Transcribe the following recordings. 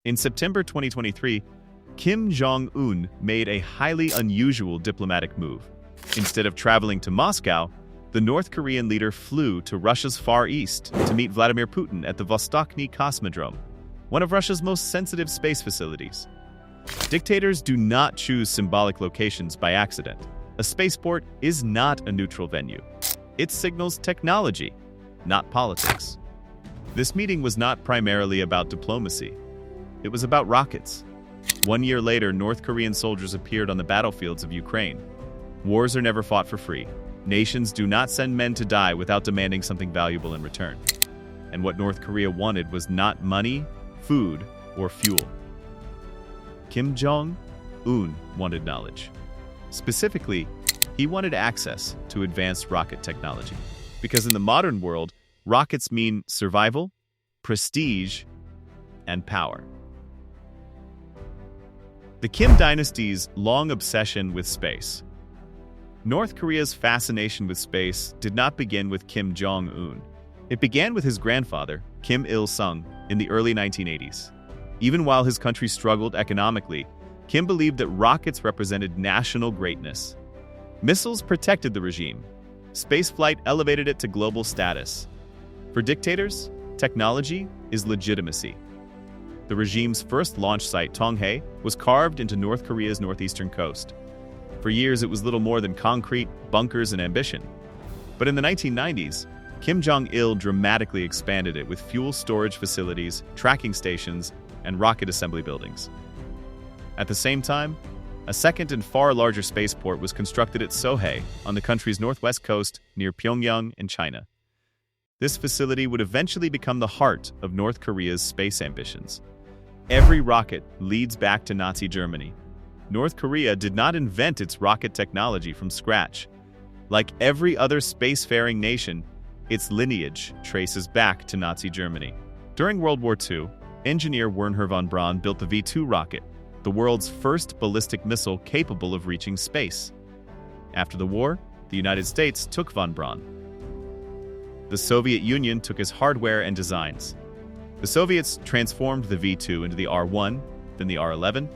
In September 2023, Kim Jong Un made a highly unusual diplomatic move. Instead of traveling to Moscow, the North Korean leader flew to Russia's Far East to meet Vladimir Putin at the Vostochny Cosmodrome, one of Russia's most sensitive space facilities. Dictators do not choose symbolic locations by accident. A spaceport is not a neutral venue. It signals technology, not politics. This meeting was not primarily about diplomacy. It was about rockets. 1 year later, North Korean soldiers appeared on the battlefields of Ukraine. Wars are never fought for free. Nations do not send men to die without demanding something valuable in return. And what North Korea wanted was not money, food, or fuel. Kim Jong Un wanted knowledge. Specifically, he wanted access to advanced rocket technology. Because in the modern world, rockets mean survival, prestige, and power. The Kim dynasty's long obsession with space. North Korea's fascination with space did not begin with Kim Jong Un. It began with his grandfather, Kim Il-sung, in the early 1980s. Even while his country struggled economically, Kim believed that rockets represented national greatness. Missiles protected the regime. Spaceflight elevated it to global status. For dictators, technology is legitimacy. The regime's first launch site, Tongchang-ri, was carved into North Korea's northeastern coast. For years, it was little more than concrete, bunkers, and ambition. But in the 1990s, Kim Jong-il dramatically expanded it with fuel storage facilities, tracking stations, and rocket assembly buildings. At the same time, a second and far larger spaceport was constructed at Sohae on the country's northwest coast near Pyongyang in China. This facility would eventually become the heart of North Korea's space ambitions. Every rocket leads back to Nazi Germany. North Korea did not invent its rocket technology from scratch. Like every other spacefaring nation, its lineage traces back to Nazi Germany. During World War II, engineer Wernher von Braun built the V-2 rocket, the world's first ballistic missile capable of reaching space. After the war, the United States took von Braun. The Soviet Union took his hardware and designs. The Soviets transformed the V-2 into the R-1, then the R-11,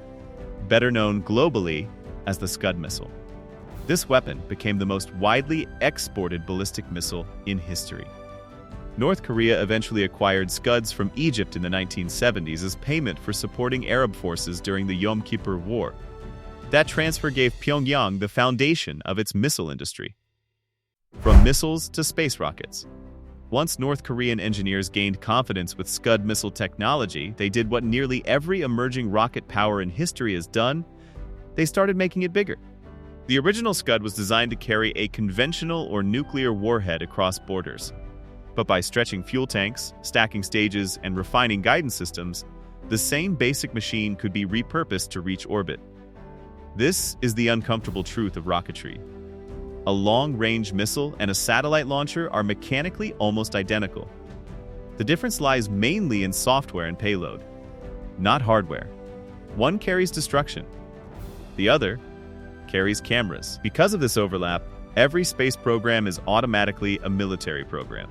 better known globally as the Scud missile. This weapon became the most widely exported ballistic missile in history. North Korea eventually acquired Scuds from Egypt in the 1970s as payment for supporting Arab forces during the Yom Kippur War. That transfer gave Pyongyang the foundation of its missile industry. From missiles to space rockets. Once North Korean engineers gained confidence with Scud missile technology, they did what nearly every emerging rocket power in history has done. They started making it bigger. The original Scud was designed to carry a conventional or nuclear warhead across borders. But by stretching fuel tanks, stacking stages, and refining guidance systems, the same basic machine could be repurposed to reach orbit. This is the uncomfortable truth of rocketry. A long-range missile and a satellite launcher are mechanically almost identical. The difference lies mainly in software and payload, not hardware. One carries destruction. The other carries cameras. Because of this overlap, every space program is automatically a military program.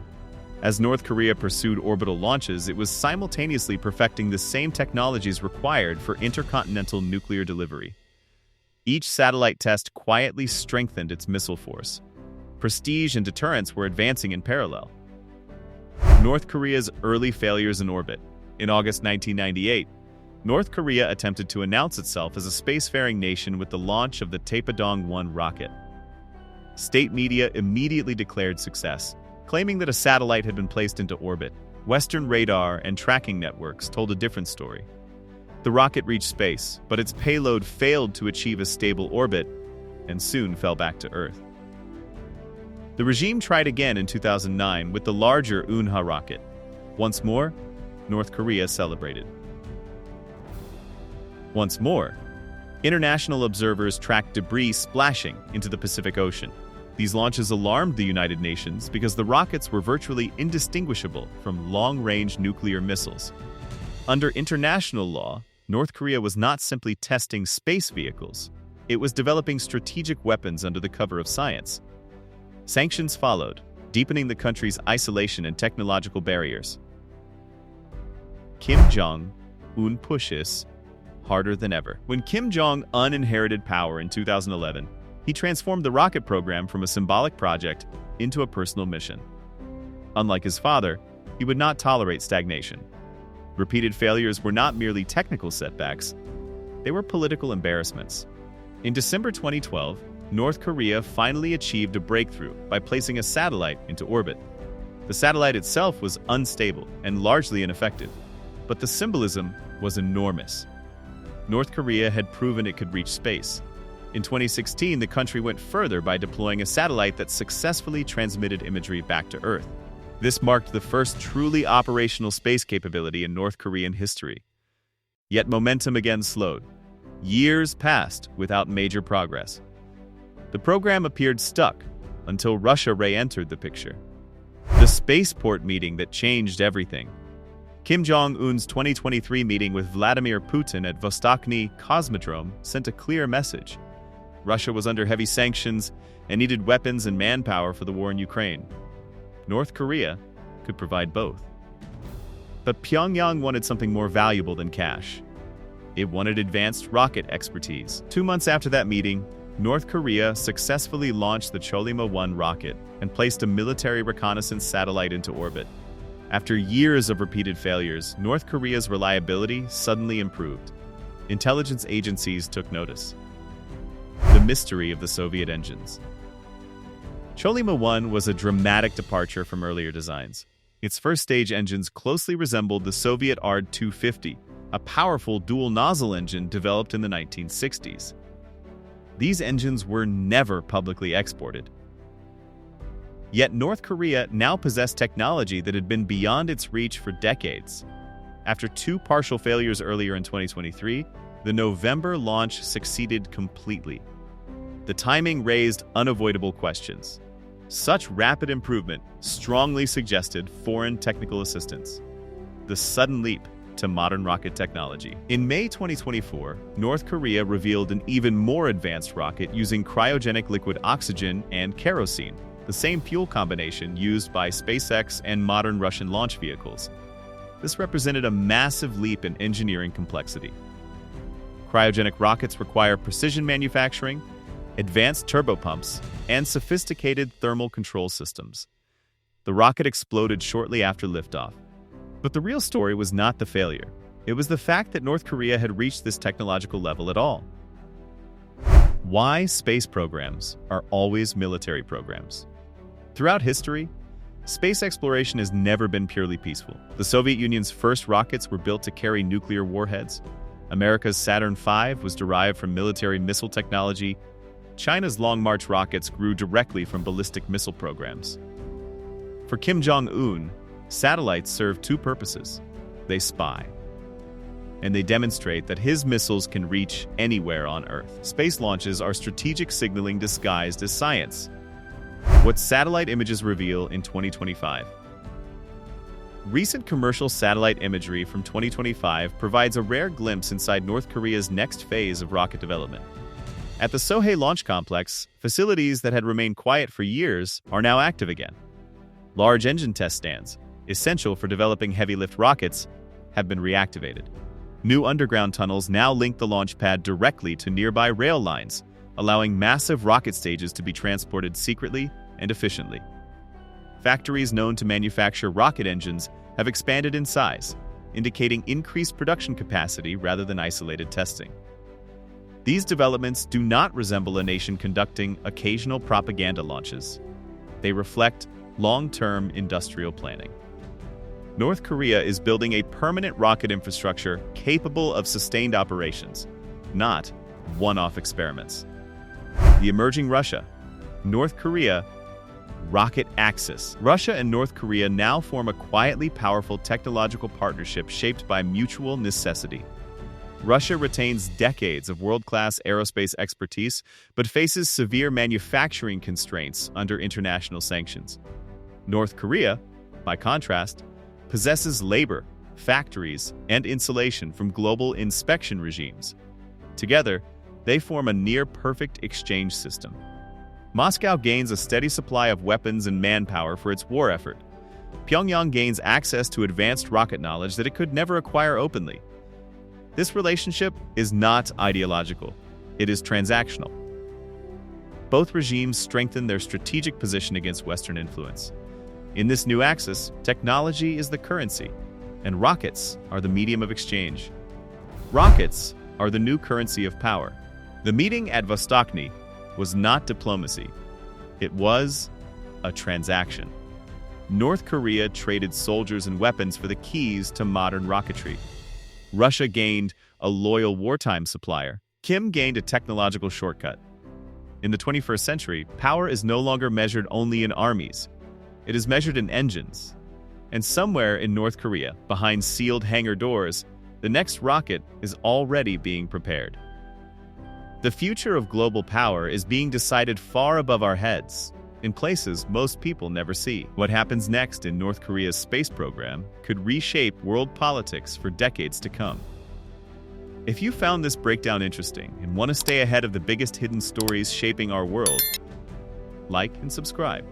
As North Korea pursued orbital launches, it was simultaneously perfecting the same technologies required for intercontinental nuclear delivery. Each satellite test quietly strengthened its missile force. Prestige and deterrence were advancing in parallel. North Korea's early failures in orbit. In August 1998, North Korea attempted to announce itself as a spacefaring nation with the launch of the Taepodong-1 rocket. State media immediately declared success, claiming that a satellite had been placed into orbit. Western radar and tracking networks told a different story. The rocket reached space, but its payload failed to achieve a stable orbit and soon fell back to Earth. The regime tried again in 2009 with the larger Unha rocket. Once more, North Korea celebrated. Once more, international observers tracked debris splashing into the Pacific Ocean. These launches alarmed the United Nations because the rockets were virtually indistinguishable from long-range nuclear missiles. Under international law, North Korea was not simply testing space vehicles. It was developing strategic weapons under the cover of science. Sanctions followed, deepening the country's isolation and technological barriers. Kim Jong Un pushes harder than ever. When Kim Jong Un inherited power in 2011, he transformed the rocket program from a symbolic project into a personal mission. Unlike his father, he would not tolerate stagnation. Repeated failures were not merely technical setbacks, they were political embarrassments. In December 2012, North Korea finally achieved a breakthrough by placing a satellite into orbit. The satellite itself was unstable and largely ineffective, but the symbolism was enormous. North Korea had proven it could reach space. In 2016, the country went further by deploying a satellite that successfully transmitted imagery back to Earth. This marked the first truly operational space capability in North Korean history. Yet momentum again slowed. Years passed without major progress. The program appeared stuck until Russia re-entered the picture. The spaceport meeting that changed everything. Kim Jong Un's 2023 meeting with Vladimir Putin at Vostochny Cosmodrome sent a clear message. Russia was under heavy sanctions and needed weapons and manpower for the war in Ukraine. North Korea could provide both. But Pyongyang wanted something more valuable than cash. It wanted advanced rocket expertise. 2 months after that meeting, North Korea successfully launched the Cholima-1 rocket and placed a military reconnaissance satellite into orbit. After years of repeated failures, North Korea's reliability suddenly improved. Intelligence agencies took notice. The mystery of the Soviet engines. Cholima-1 was a dramatic departure from earlier designs. Its first-stage engines closely resembled the Soviet Ard-250, a powerful dual-nozzle engine developed in the 1960s. These engines were never publicly exported. Yet North Korea now possessed technology that had been beyond its reach for decades. After 2 partial failures earlier in 2023, the November launch succeeded completely. The timing raised unavoidable questions. Such rapid improvement strongly suggested foreign technical assistance. The sudden leap to modern rocket technology. In May 2024, North Korea revealed an even more advanced rocket using cryogenic liquid oxygen and kerosene, the same fuel combination used by SpaceX and modern Russian launch vehicles. This represented a massive leap in engineering complexity. Cryogenic rockets require precision manufacturing, advanced turbopumps, and sophisticated thermal control systems. The rocket exploded shortly after liftoff. But the real story was not the failure. It was the fact that North Korea had reached this technological level at all. Why space programs are always military programs. Throughout history, space exploration has never been purely peaceful. The Soviet Union's first rockets were built to carry nuclear warheads. America's Saturn V was derived from military missile technology. China's Long March rockets grew directly from ballistic missile programs. For Kim Jong Un, satellites serve 2 purposes. They spy, and they demonstrate that his missiles can reach anywhere on Earth. Space launches are strategic signaling disguised as science. What satellite images reveal in 2025. Recent commercial satellite imagery from 2025 provides a rare glimpse inside North Korea's next phase of rocket development. At the Sohae Launch Complex, facilities that had remained quiet for years are now active again. Large engine test stands, essential for developing heavy-lift rockets, have been reactivated. New underground tunnels now link the launch pad directly to nearby rail lines, allowing massive rocket stages to be transported secretly and efficiently. Factories known to manufacture rocket engines have expanded in size, indicating increased production capacity rather than isolated testing. These developments do not resemble a nation conducting occasional propaganda launches. They reflect long-term industrial planning. North Korea is building a permanent rocket infrastructure capable of sustained operations, not one-off experiments. The emerging Russia, North Korea, rocket axis. Russia and North Korea now form a quietly powerful technological partnership shaped by mutual necessity. Russia retains decades of world-class aerospace expertise, but faces severe manufacturing constraints under international sanctions. North Korea, by contrast, possesses labor, factories, and insulation from global inspection regimes. Together, they form a near-perfect exchange system. Moscow gains a steady supply of weapons and manpower for its war effort. Pyongyang gains access to advanced rocket knowledge that it could never acquire openly. This relationship is not ideological. It is transactional. Both regimes strengthen their strategic position against Western influence. In this new axis, technology is the currency, and rockets are the medium of exchange. Rockets are the new currency of power. The meeting at Vostochny was not diplomacy. It was a transaction. North Korea traded soldiers and weapons for the keys to modern rocketry. Russia gained a loyal wartime supplier. Kim gained a technological shortcut. In the 21st century, power is no longer measured only in armies. It is measured in engines. And somewhere in North Korea, behind sealed hangar doors, the next rocket is already being prepared. The future of global power is being decided far above our heads, in places most people never see. What happens next in North Korea's space program could reshape world politics for decades to come. If you found this breakdown interesting and want to stay ahead of the biggest hidden stories shaping our world, like and subscribe.